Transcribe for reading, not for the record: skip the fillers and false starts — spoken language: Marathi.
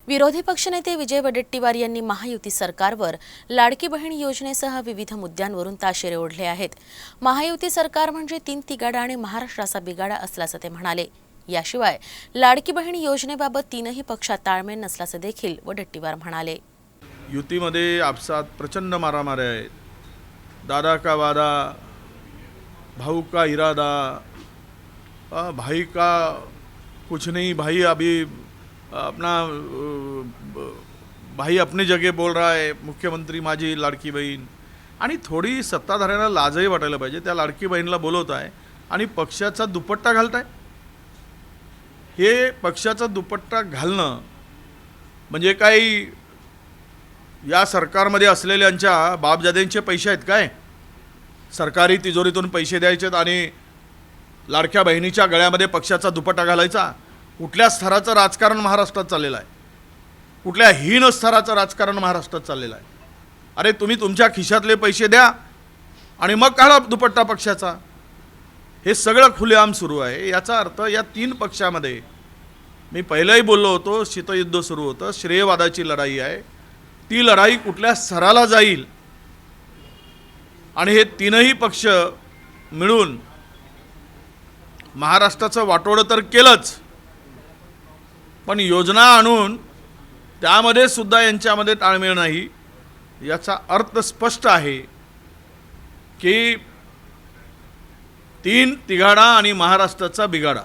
विरोधी पक्षनेते विजय वडेट्टीवार यांनी महायुती सरकारवर लाडकी बहीण योजनेसह विविध मुद्द्यांवरून ताशेरे ओढले आहेत। महायुती सरकार म्हणजे तीन तिगाडा आणि महाराष्ट्राचा बिगाडा असल्याचं ते म्हणाले। याशिवाय लाडकी बहीण योजनेबाबत तीनही पक्षात ताळमेळ नसल्याचं देखील वडेट्टीवार म्हणाले। युतीमध्ये आपसात प्रचंड मारामारी आहेत। दादा का वादा, भाऊ का इरादा, भाई का कुछ नहीं, भाई अभी अपना भाई अपनी जगह बोल रहा है, मुख्यमंत्री माझी लाडकी बहीण। आणि थोडी सत्ताधाऱ्यांना लाजही वाटायला पाहिजे। त्या लाडकी बहीणला बोलवत आहे आणि पक्षाचा दुपट्टा घालताय। हे पक्षाचा दुपट्टा घालणं म्हणजे काही या सरकारमध्ये असलेल्यांच्या बापजाद्यांचे पैसे आहेत काय? सरकारी तिजोरीतून पैसे द्यायचेत आणि लाडक्या बहिणीच्या गळ्यामध्ये पक्षाचा दुपट्टा घालायचा? कुठल्या स्तराचं राजकारण महाराष्ट्रात चाललेलं आहे? कुठल्या हीन स्तराचं राजकारण महाराष्ट्रात चाललेलं आहे? अरे तुम्ही तुमच्या खिशातले पैसे द्या आणि मग काढा दुपट्टा पक्षाचा। हे सगळं खुलेआम सुरू आहे। याचा अर्थ या तीन पक्षामध्ये, मी पहिलेही बोललो होतो, शीतयुद्ध सुरू होतं, श्रेयवादाची लढाई आहे। ती लढाई कुठल्या स्तराला जाईल आणि हे तीनही पक्ष मिळून महाराष्ट्राचं वाटोळं तर केलंच, पण योजना आणून त्यामध्ये सुद्धा यांच्यामध्ये ताळमेळ नाही। याचा अर्थ स्पष्ट आहे की तीन तिघाडा आणि महाराष्ट्राचा बिगाडा।